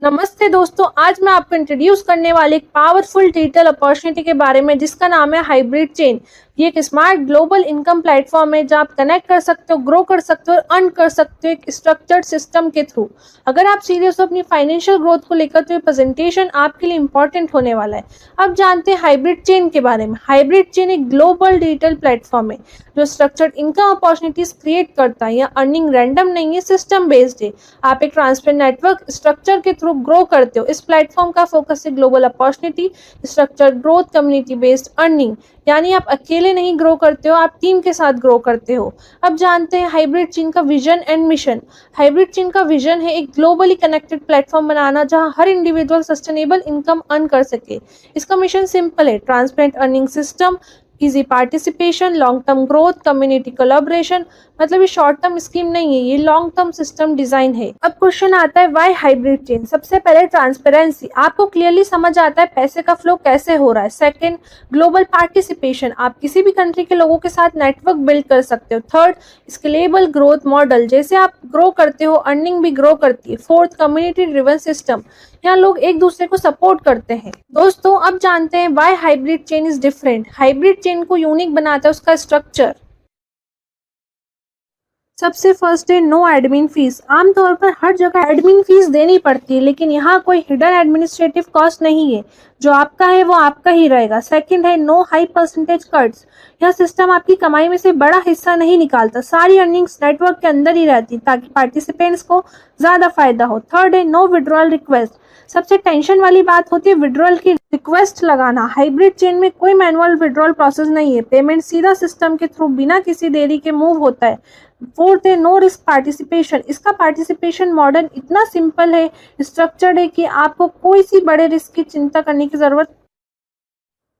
नमस्ते दोस्तों, आज मैं आपको इंट्रोड्यूस करने वाले एक पावरफुल डिजिटल अपॉर्चुनिटी के बारे में जिसका नाम है हाइब्रिड चेन। ये एक स्मार्ट ग्लोबल इनकम प्लेटफॉर्म है जहां आप कनेक्ट कर सकते हो, ग्रो कर सकते हो और अर्न कर सकते हो एक स्ट्रक्चर्ड सिस्टम के थ्रू। अगर आप सीरियस हो अपनी फाइनेंशियल ग्रोथ को लेकर तो ये प्रेजेंटेशन आपके लिए इंपॉर्टेंट होने वाला है। अब जानते हैं हाइब्रिड चेन के बारे में। हाइब्रिड चेन एक ग्लोबल डिजिटल प्लेटफॉर्म है जो स्ट्रक्चर्ड इनकम अपॉर्चुनिटीज क्रिएट करता है। यहाँ अर्निंग रैंडम नहीं है, सिस्टम बेस्ड है। आप एक ट्रांसपेरेंट नेटवर्क स्ट्रक्चर के थ्रू ग्रो करते हो। इस प्लेटफॉर्म का फोकस है global opportunity, structure growth, community based earning. यानी आप अकेले नहीं ग्रो करते हो, आप टीम के साथ ग्रो करते हो। अब जानते हैं हाइब्रिड चेन का vision and mission. Hybrid chain का विजन है एक ग्लोबली कनेक्टेड प्लेटफॉर्म बनाना जहां हर इंडिविजुअल सस्टेनेबल इनकम अर्न कर सके। इसका मिशन सिंपल है, transparent earning system, easy participation, long term growth, community collaboration. मतलब ये शॉर्ट टर्म स्कीम नहीं है, ये लॉन्ग टर्म सिस्टम डिजाइन है। अब क्वेश्चन आता है व्हाई हाइब्रिड चेन। सबसे पहले ट्रांसपेरेंसी, आपको क्लियरली समझ आता है पैसे का फ्लो कैसे हो रहा है। सेकंड, ग्लोबल पार्टिसिपेशन, आप किसी भी कंट्री के लोगों के साथ नेटवर्क बिल्ड कर सकते हो। थर्ड, स्केलेबल ग्रोथ मॉडल, जैसे आप ग्रो करते हो अर्निंग भी ग्रो करती है। फोर्थ, कम्युनिटी ड्रिवन सिस्टम, यहाँ लोग एक दूसरे को सपोर्ट करते हैं। दोस्तों अब जानते हैं why hybrid chain is different. Hybrid chain को यूनिक बनाता है उसका स्ट्रक्चर। सबसे फर्स्ट है नो एडमिन फीस। आमतौर पर हर जगह एडमिन फीस देनी पड़ती है, लेकिन यहाँ कोई हिडन एडमिनिस्ट्रेटिव कॉस्ट नहीं है। जो आपका है वो आपका ही रहेगा। सेकंड है नो हाई परसेंटेज कट्स। यह सिस्टम आपकी कमाई में से बड़ा हिस्सा नहीं निकालता, सारी अर्निंग्स नेटवर्क के अंदर ही रहती ताकि पार्टिसिपेंट्स को ज्यादा फायदा हो। थर्ड है नो विड्रॉल रिक्वेस्ट। सबसे टेंशन वाली बात होती है विड्रॉल की रिक्वेस्ट लगाना। हाइब्रिड चेन में कोई मैनुअल विड्रॉल प्रोसेस नहीं है, पेमेंट सीधा सिस्टम के थ्रू बिना किसी देरी के मूव होता है। फोर्थ है नो रिस्क पार्टिसिपेशन। इसका पार्टिसिपेशन मॉडल इतना सिंपल है, स्ट्रक्चर्ड है कि आपको कोई सी बड़े रिस्क की चिंता करने की जरूरत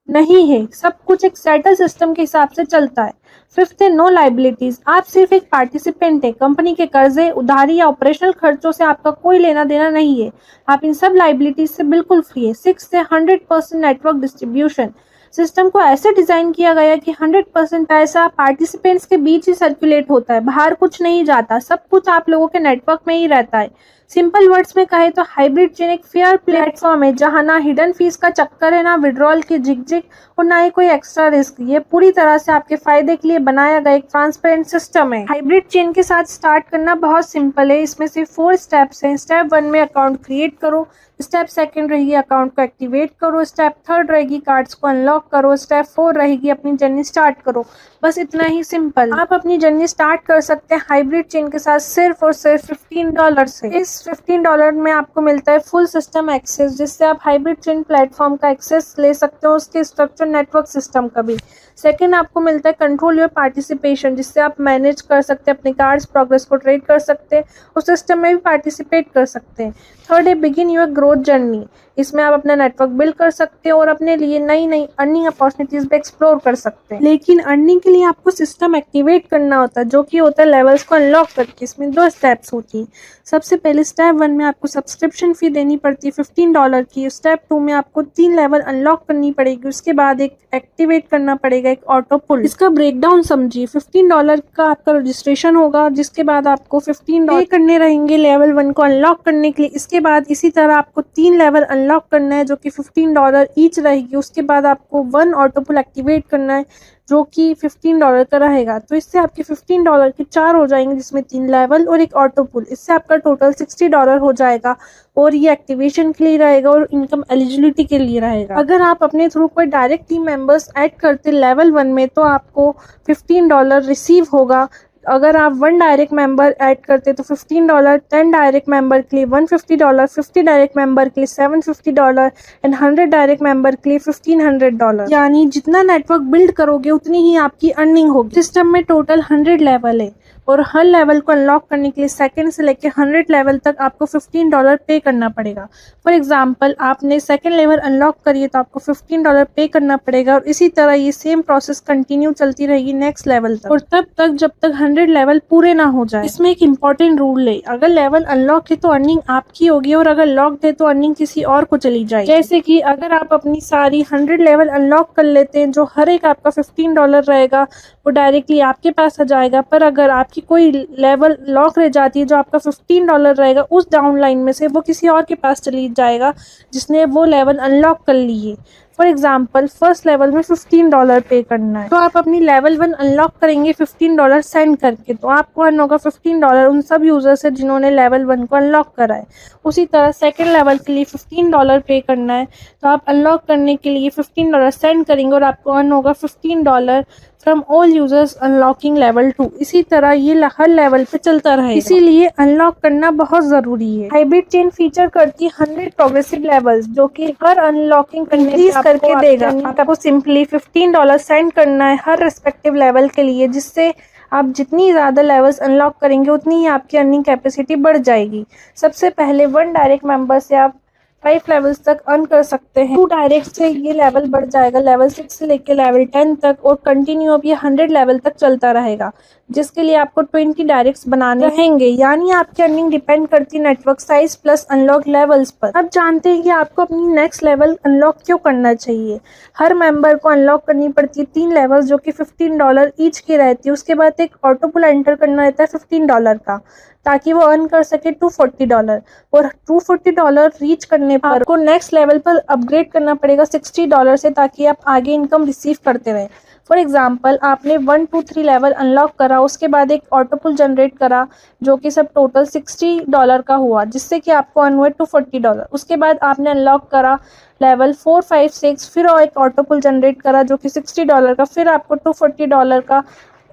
नहीं है। सब कुछ एक सेटल सिस्टम के हिसाब से चलता है। फिफ्थ है नो लाइबिलिटीज। आप सिर्फ एक पार्टिसिपेंट है, कंपनी के कर्जे, उधारी या ऑपरेशनल खर्चों से आपका कोई लेना देना नहीं है। आप इन सब लाइबिलिटीज से बिल्कुल फ्री है। सिक्स है 100% नेटवर्क डिस्ट्रीब्यूशन। सिस्टम को ऐसे डिजाइन किया गया है कि 100% पैसा पार्टिसिपेंट्स के बीच ही सर्कुलेट होता है, बाहर कुछ नहीं जाता, सब कुछ आप लोगों के नेटवर्क में ही रहता है। सिंपल वर्ड्स में कहे तो हाइब्रिड चेन एक फेयर प्लेटफॉर्म है जहां ना हिडन फीस का चक्कर है, ना विड्रॉल की झिकझिक और ना ही कोई एक्स्ट्रा रिस्क। ये पूरी तरह से आपके फायदे के लिए बनाया गया एक ट्रांसपेरेंट सिस्टम है। हाइब्रिड चेन के साथ स्टार्ट करना बहुत सिंपल है। इसमें सिर्फ 4 स्टेप्स हैं। स्टेप 1 में अकाउंट क्रिएट करो, स्टेप 2 रहेगी अकाउंट को एक्टिवेट करो, स्टेप 3 रहेगी कार्ड्स को अनलॉक करो, स्टेप 4 रहेगी अपनी जर्नी स्टार्ट करो। बस इतना ही सिंपल। आप अपनी जर्नी स्टार्ट कर सकते हैं हाइब्रिड चेन के साथ सिर्फ और सिर्फ $15 से। इस $15 में आपको मिलता है फुल सिस्टम एक्सेस, जिससे आप हाइब्रिड चेन प्लेटफॉर्म का एक्सेस ले सकते हो, उसके स्ट्रक्चर नेटवर्क सिस्टम का भी। सेकेंड, आपको मिलता है कंट्रोल योर पार्टिसिपेशन, जिससे आप मैनेज कर सकते हैं अपने कार्ड्स, प्रोग्रेस को ट्रेड कर सकते हैं, उस सिस्टम में भी पार्टिसिपेट कर सकते हैं। थर्ड है बिगिन योर ग्रोथ जर्नी। इसमें आप अपना नेटवर्क बिल्ड कर सकते हो और अपने लिए नई नई अर्निंग अपॉर्चुनिटीज भी एक्सप्लोर कर सकते हैं। लेकिन अर्निंग के लिए आपको सिस्टम एक्टिवेट करना होता है, जो कि होता है लेवल्स को अनलॉक करके। इसमें 2 स्टेप्स होती हैं। सबसे पहले स्टेप 1 में आपको सब्सक्रिप्शन फी देनी पड़ती है $15 की। स्टेप 2 में आपको 3 लेवल अनलॉक करनी पड़ेगी, उसके बाद एक एक्टिवेट करना पड़ेगा एक ऑटो पुल। इसका ब्रेकडाउन समझिए। $15 का आपका रजिस्ट्रेशन होगा, जिसके बाद आपको $15 पे करने रहेंगे लेवल 1 को अनलॉक करने के लिए। इसके बाद इसी तरह आपको 3 लेवल अनलॉक करना है जो कि $15 ईच रहेगी। उसके बाद आपको 1 ऑटो पुल एक्टिवेट करना है जो कि $15 का रहेगा। तो इससे आपके $15 के 4 हो जाएंगे, जिसमें 3 लेवल और एक ऑटो पुल। इससे आपका टोटल $60 हो जाएगा और ये एक्टिवेशन के लिए रहेगा और इनकम एलिजिबिलिटी के लिए रहेगा। अगर आप अपने थ्रू कोई डायरेक्ट टीम मेंबर्स ऐड करते लेवल 1 में तो आपको $15 रिसीव होगा। अगर आप 1 डायरेक्ट मेंबर ऐड करते तो $15, 10 डायरेक्ट मेंबर के लिए $150, 50 डायरेक्ट मेंबर के लिए $750 एंड 100 डायरेक्ट मेंबर के लिए $1500। यानी जितना नेटवर्क बिल्ड करोगे उतनी ही आपकी अर्निंग होगी। सिस्टम में टोटल 100 लेवल है और हर लेवल को अनलॉक करने के लिए सेकंड से लेकर 100 लेवल तक आपको $15 पे करना पड़ेगा। फॉर एग्जांपल आपने सेकंड लेवल अनलॉक करी है तो आपको $15 पे करना पड़ेगा और इसी तरह ये सेम प्रोसेस कंटिन्यू चलती रहेगी नेक्स्ट लेवल तक, और तब तक जब तक 100 लेवल पूरे ना हो जाए। इसमें एक इम्पॉर्टेंट रूल है, अगर लेवल अनलॉक है तो अर्निंग आपकी होगी और अगर लॉक्ड है तो अर्निंग किसी और को चली जाएगी। जैसे कि अगर आप अपनी सारी 100 लेवल अनलॉक कर लेते हैं, जो हर एक आपका $15 रहेगा वो डायरेक्टली आपके पास आ जाएगा। पर अगर आपकी आपकी कोई लेवल लॉक रह जाती है, जो आपका $15 रहेगा, उस डाउनलाइन में से वो किसी और के पास चली जाएगा जिसने वो लेवल अनलॉक कर ली है। फॉर एग्जाम्पल फर्स्ट लेवल में $15 पे करना है, तो आप अपनी लेवल 1 अनलॉक करेंगे $15 सेंड करके, तो आपको अर्न होगा $15 उन सब यूजर से जिन्होंने लेवल 1 को अनलॉक करा है। उसी तरह सेकंड लेवल के लिए $15 पे करना है, तो आप अनलॉक करने के लिए $15 सेंड करेंगे और आपको अर्न होगा $15 from all users unlocking level 2। इसी तरह ये हर लेवल पे चलता रहेगा, इसीलिए अनलॉक करना बहुत जरूरी है। हाइब्रिड चेन फीचर करती है 100 प्रोग्रेसिव लेवल्स, जो कि हर अनलॉकिंग करके देगा। आपको सिंपली $15 सेंड करना है हर रिस्पेक्टिव लेवल के लिए, जिससे आप जितनी ज़्यादा लेवल्स अनलॉक करेंगे उतनी ही आपकी अर्निंग कैपेसिटी बढ़ जाएगी। सबसे पहले 1 डायरेक्ट मेंबर से आप 5 लेवल्स तक अर्न कर सकते हैं। 2 डायरेक्ट से ये लेवल बढ़ जाएगा लेवल 6 से लेकर लेवल 10 तक, और कंटिन्यू अब ये 100 लेवल तक चलता रहेगा, जिसके लिए आपको 20 डायरेक्ट्स बनाने रहेंगे। यानी आपकी अर्निंग डिपेंड करती है network size plus unlock levels पर। अब जानते हैं कि आपको अपनी नेक्स्ट लेवल अनलॉक क्यों करना चाहिए। हर मेंबर को अनलॉक करनी पड़ती है 3 लेवल्स, जो कि $15 ईच की रहती है। उसके बाद एक ऑटो पुल एंटर करना रहता है $15 का, ताकि वो अर्न कर सके $240, और $240 रीच करने पर आपको नेक्स्ट लेवल पर अपग्रेड करना पड़ेगा $60 से, ताकि आप आगे इनकम रिसीव करते रहें। फॉर एग्जाम्पल आपने 1, 2, 3 लेवल अनलॉक करा, उसके बाद एक ऑटो पुल जनरेट करा जो कि सब टोटल $60 का हुआ, जिससे कि आपको अर्न हुए $240। उसके बाद आपने अनलॉक करा लेवल 4, 5, 6, फिर और एक ऑटो पुल जनरेट करा जो कि $60 का, फिर आपको $240 का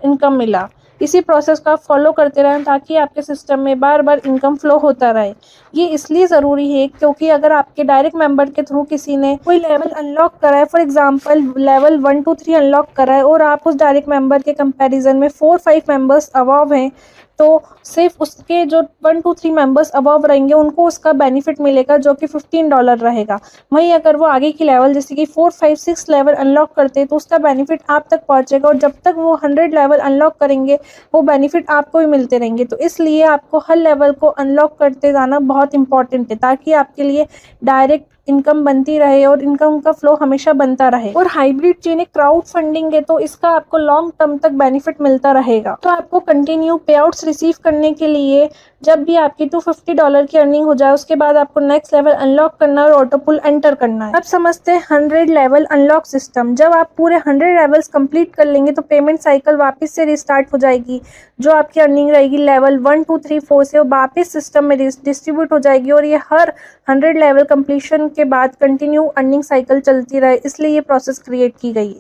इनकम मिला। इसी प्रोसेस को आप फॉलो करते रहें ताकि आपके सिस्टम में बार बार इनकम फ्लो होता रहे। ये इसलिए ज़रूरी है क्योंकि अगर आपके डायरेक्ट मेंबर के थ्रू किसी ने कोई लेवल अनलॉक करा है, फॉर एग्जांपल लेवल 1, 2, 3 अनलॉक करा है, और आप उस डायरेक्ट मेंबर के कंपैरिजन में 4, 5 मेंबर्स अबव हैं, तो सिर्फ उसके जो 1, 2, 3 मेंबर्स अबव रहेंगे उनको उसका बेनिफिट मिलेगा, जो कि $15 रहेगा। वहीं अगर वो आगे की लेवल जैसे कि 4, 5, 6 लेवल अनलॉक करते हैं तो उसका बेनिफिट आप तक पहुंचेगा, और जब तक वो 100 लेवल अनलॉक करेंगे वो बेनिफिट आपको भी मिलते रहेंगे। तो इसलिए आपको हर लेवल को अनलॉक करते जाना बहुत इंपॉर्टेंट है, ताकि आपके लिए डायरेक्ट इनकम बनती रहे और इनकम का फ्लो हमेशा बनता रहे। और हाइब्रिड चेन एक क्राउड फंडिंग है, तो इसका आपको लॉन्ग टर्म तक बेनिफिट मिलता रहेगा। तो आपको कंटिन्यू पे आउट्स रिसीव करने के लिए जब भी आपकी $250 की अर्निंग हो जाए उसके बाद आपको नेक्स्ट लेवल अनलॉक करना है और ऑटो पुल एंटर करना है। अब समझते हैं 100 लेवल अनलॉक सिस्टम। जब आप पूरे 100 लेवल्स कंप्लीट कर लेंगे तो पेमेंट साइकिल वापस से रिस्टार्ट हो जाएगी। जो आपकी अर्निंग रहेगी लेवल 1, 2, 3, 4 से वो वापस सिस्टम में डिस्ट्रीब्यूट हो जाएगी, और ये हर 100 लेवल कंप्लीशन के बाद कंटिन्यू अर्निंग साइकिल चलती रहे, इसलिए ये प्रोसेस क्रिएट की गई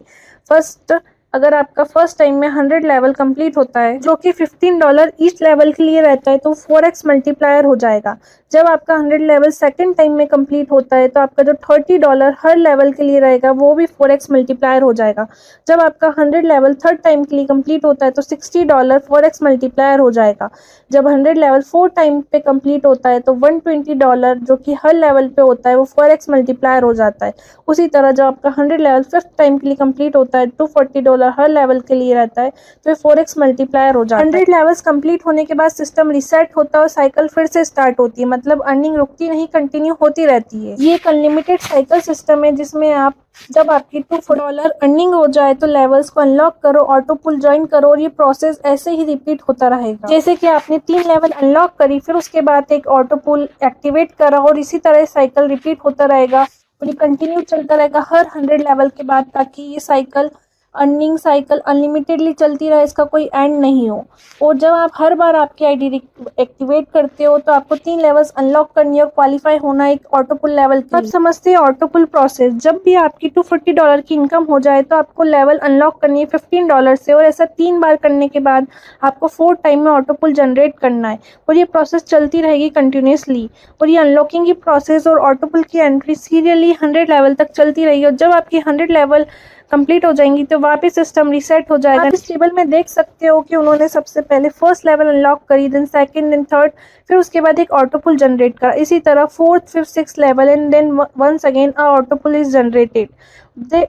है। अगर आपका फर्स्ट टाइम में 100 लेवल कंप्लीट होता है जो कि $15 ईच लेवल के लिए रहता है, तो 4x मल्टीप्लायर हो जाएगा। जब आपका 100 लेवल सेकंड टाइम में कंप्लीट होता है तो आपका जो $30 हर लेवल के लिए रहेगा वो भी 4x मल्टीप्लायर हो जाएगा। जब आपका 100 लेवल थर्ड टाइम के लिए कंप्लीट होता है तो $60 4x मल्टीप्लायर हो जाएगा। जब 100 लेवल 4 टाइम पे कंप्लीट होता है तो $120 जो कि हर लेवल पे होता है वो 4x मल्टीप्लायर हो जाता है। उसी तरह जब आपका 100 लेवल फिफ्थ टाइम के लिए कंप्लीट होता है $240 हर लेवल के लिए रहता है, तो 4x मल्टीप्लायर हो जाता है। 100 लेवल्स कंप्लीट होने के बाद सिस्टम रीसेट होता है और साइकिल फिर से स्टार्ट होती है, मतलब अर्निंग रुकती नहीं, कंटिन्यू होती रहती है। ये एक अनलिमिटेड साइकिल सिस्टम है जिसमें आप जब आपकी $2 अर्निंग हो जाए तो लेवल्स को अनलॉक करो, ऑटो पुल ज्वाइन करो, और ये प्रोसेस ऐसे ही रिपीट होता रहेगा। जैसे कि आपने 3 लेवल अनलॉक करी, फिर उसके बाद एक ऑटो पुल एक्टिवेट करा, और इसी तरह साइकिल रिपीट होता रहेगा और ये कंटिन्यू चलता रहेगा हर 100 लेवल के बाद, ताकि ये साइकिल अर्निंग साइकिल अनलिमिटेडली चलती रहे, इसका कोई एंड नहीं हो। और जब आप हर बार आपकी आईडी एक्टिवेट करते हो तो आपको 3 लेवल्स अनलॉक करनी है और क्वालिफाई होना एक ऑटो पुल लेवल के। अब समझते हैं ऑटो पुल प्रोसेस। जब भी आपकी $240 की इनकम हो जाए तो आपको लेवल अनलॉक करनी है $15 से, और ऐसा 3 बार करने के बाद आपको 4 टाइम में ऑटो पुल जनरेट करना है, और ये प्रोसेस चलती रहेगी कंटिन्यूसली। और ये अनलॉकिंग की प्रोसेस और ऑटो पुल की एंट्री सीरियली 100 लेवल तक चलती रहेगी, और जब आपकी 100 लेवल कंप्लीट हो जाएंगी तो वापस सिस्टम रीसेट हो जाएगा। आप इस टेबल में देख सकते हो कि उन्होंने सबसे पहले फर्स्ट लेवल अनलॉक करी, देन सेकंड, देन थर्ड, फिर उसके बाद एक ऑटो पुल जनरेट करा। इसी तरह 4th, 5th, 6th level and then once again a auto pool is generated.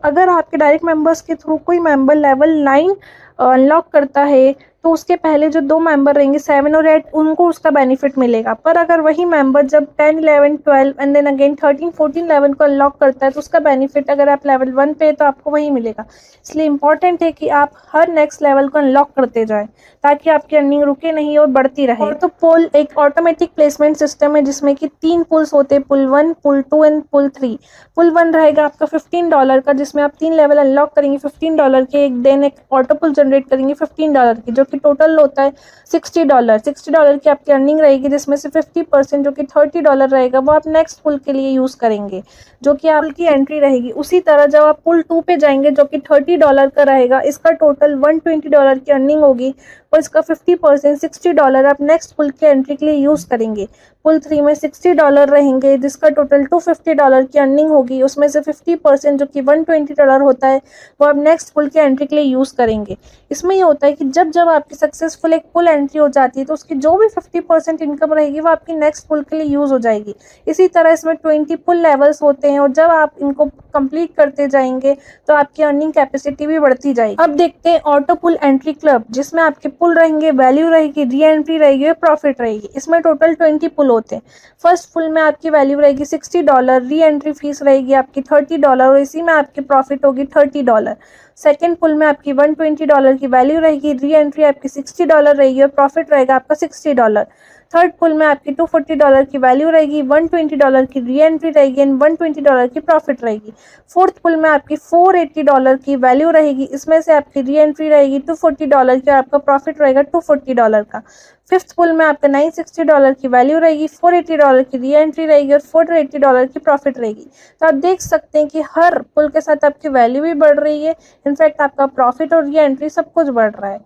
अगर आपके डायरेक्ट मेंबर्स के थ्रू कोई मेंबर लेवल 9 अनलॉक करता है तो उसके पहले जो 2 मेंबर रहेंगे 7 और 8 उनको उसका बेनिफिट मिलेगा। पर अगर वही मेंबर जब 10, 11, 12 एंड देन अगेन 13, 14, 11 को अनलॉक करता है तो उसका बेनिफिट अगर आप लेवल 1 पे तो आपको वही मिलेगा। इसलिए इंपॉर्टेंट है कि आप हर नेक्स्ट लेवल को अनलॉक करते जाएं ताकि आपकी अर्निंग रुके नहीं और बढ़ती रहे। और तो पुल एक ऑटोमेटिक प्लेसमेंट सिस्टम है जिसमें कि 3 पुल्स होते हैं, पुल 1, पुल 2 एंड पुल 3। पुल 1 रहेगा आपका $15 का जिसमें आप 3 लेवल अनलॉक करेंगे $15 के, एक देन एक ऑटो पुल जनरेट करेंगे $15 की, जो कि टोटल होता है $60। $60 की आपकी अर्निंग रहेगी जिसमें से 50% जो कि $30 रहेगा वो आप नेक्स्ट पुल के लिए यूज़ करेंगे, जो कि आपकी एंट्री रहेगी। उसी तरह जब आप पुल 2 पे जाएंगे जो कि $30 का रहेगा, इसका टोटल $120 की अर्निंग होगी और इसका 50% $60 आप नेक्स्ट पुल के एंट्री के लिए यूज़ करेंगे। पुल 3 में $60 रहेंगे जिसका टोटल $250 की अर्निंग होगी, उसमें से 50% जो कि $120 होता है वो आप नेक्स्ट पुल के एंट्री के लिए यूज़ करेंगे। इसमें ये होता है कि जब जब आपकी सक्सेसफुल एक पुल एंट्री हो जाती है तो उसकी जो भी 50% इनकम रहेगी वो आपकी नेक्स्ट पुल के लिए यूज़ हो जाएगी। इसी तरह इसमें 20 पुल लेवल्स होते हैं और जब आप इनको कंप्लीट करते जाएंगे तो आपकी अर्निंग कैपेसिटी भी बढ़ती जाएगी। अब देखते हैं ऑटो पुल एंट्री क्लब, जिसमें आपके पुल रहेंगे, वैल्यू रहेगी, री एंट्री रहेगी और प्रॉफिट रहेगी। इसमें टोटल 20 पुल होते हैं। फर्स्ट पुल में आपकी वैल्यू रहेगी $60, री एंट्री फीस रहेगी आपकी $30 और इसी में आपकी प्रॉफिट होगी $30। सेकेंड पुल में आपकी $120 की वैल्यू रहेगी, री एंट्री आपकी $60 रहेगी और प्रॉफिट रहेगा आपका $60। थर्ड पुल में आपकी $240 की वैल्यू रहेगी, $120 की री एंट्री रहेगी एंड $120 की प्रॉफिट रहेगी। फोर्थ पुल में आपकी $480 की वैल्यू रहेगी, इसमें से आपकी री एंट्री रहेगी $240 की और आपका प्रॉफिट रहेगा $240 का। फिफ्थ पुल में आपका $960 की वैल्यू रहेगी, $480 की री एंट्री रहेगी और $480 की प्रॉफिट रहेगी। तो आप देख सकते हैं कि हर पुल के साथ आपकी वैल्यू भी बढ़ रही है, इनफैक्ट आपका प्रॉफिट और री एंट्री सब कुछ बढ़ रहा है।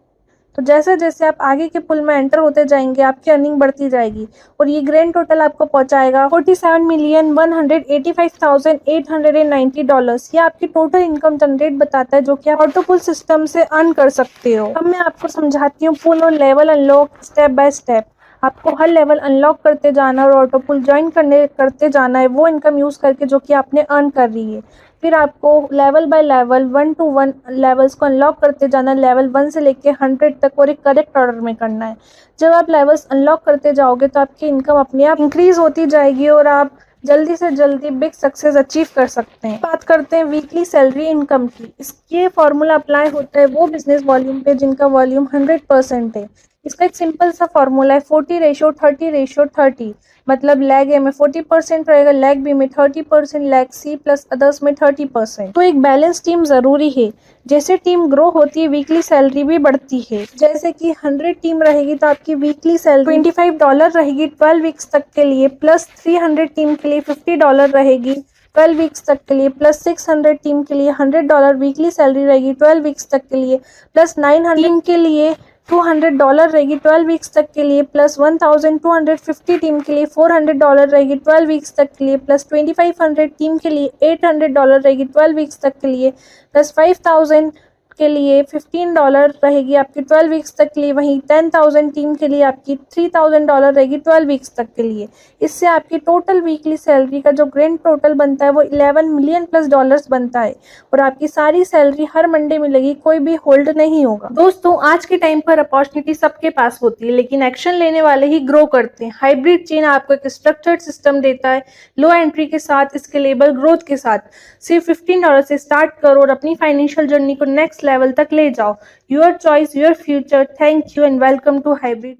तो जैसे जैसे आप आगे के पुल में एंटर होते जाएंगे आपकी अर्निंग बढ़ती जाएगी और ये ग्रैंड टोटल आपको पहुंचाएगा $47,185,890। ये आपकी टोटल इनकम जनरेट बताता है जो कि आप ऑटो पुल सिस्टम से अर्न कर सकते हो। अब मैं आपको समझाती हूँ पुल और level unlock step by step. आपको हर लेवल अनलॉक करते जाना और ऑटो पुल ज्वाइन करते जाना है वो इनकम यूज़ करके जो कि आपने अर्न कर रही है। फिर आपको level by level 1 to 1 levels को अनलॉक करते जाना, लेवल 1 से लेके 100 तक और एक करेक्ट ऑर्डर में करना है। जब आप लेवल्स अनलॉक करते जाओगे तो आपकी इनकम अपने आप इंक्रीज होती जाएगी और आप जल्दी से जल्दी बिग सक्सेस अचीव कर सकते हैं। बात करते हैं वीकली सैलरी इनकम की। इसके फॉर्मूला अप्लाई होता है वो बिजनेस वॉल्यूम पे जिनका वॉल्यूम 100% है। इसका एक सिंपल सा फॉर्मूला है 40:30:30, मतलब लैग ए में 40% रहेगा, लैग बी में 30%, लैग सी प्लस अदर्स में 30%। तो एक बैलेंस टीम जरूरी है। जैसे टीम ग्रो होती है वीकली सैलरी भी बढ़ती है। जैसे कि 100 टीम रहेगी तो आपकी वीकली सैलरी $25 रहेगी 12 वीक्स तक के लिए, प्लस 300 टीम के लिए $50 रहेगी 12 वीक्स तक के लिए, प्लस 600 टीम के लिए $100 वीकली सैलरी रहेगी 12 वीक्स तक के लिए, प्लस 900 टीम के लिए $200 रहेगी 12 वीक्स तक के लिए, प्लस 1250 टीम के लिए $400 रहेगी 12 वीक्स तक के लिए, प्लस 2500 टीम के लिए $800 रहेगी 12 वीक्स तक के लिए, प्लस 5000 के लिए $15 रहेगी आपकी 12 वीक्स तक के लिए। वहीं 10,000 टीम के लिए आपकी $3,000 रहेगी 12 वीक्स तक के लिए। इससे आपकी टोटल वीकली सैलरी का जो ग्रैंड टोटल बनता है वो $11 मिलियन प्लस डॉलर्स बनता है और आपकी सारी सैलरी हर मंडे मिलेगी, कोई भी होल्ड नहीं होगा। दोस्तों, आज के टाइम पर अपॉर्चुनिटी सबके पास होती है लेकिन एक्शन लेने वाले ही ग्रो करते हैं। हाइब्रिड चेन आपको एक स्ट्रक्चर्ड सिस्टम देता है, लो एंट्री के साथ, स्केलेबल ग्रोथ के साथ। सिर्फ $15 से स्टार्ट करो और अपनी फाइनेंशियल जर्नी को नेक्स्ट लेवल तक ले जाओ। Your choice, your future. Thank you and welcome to hybrid.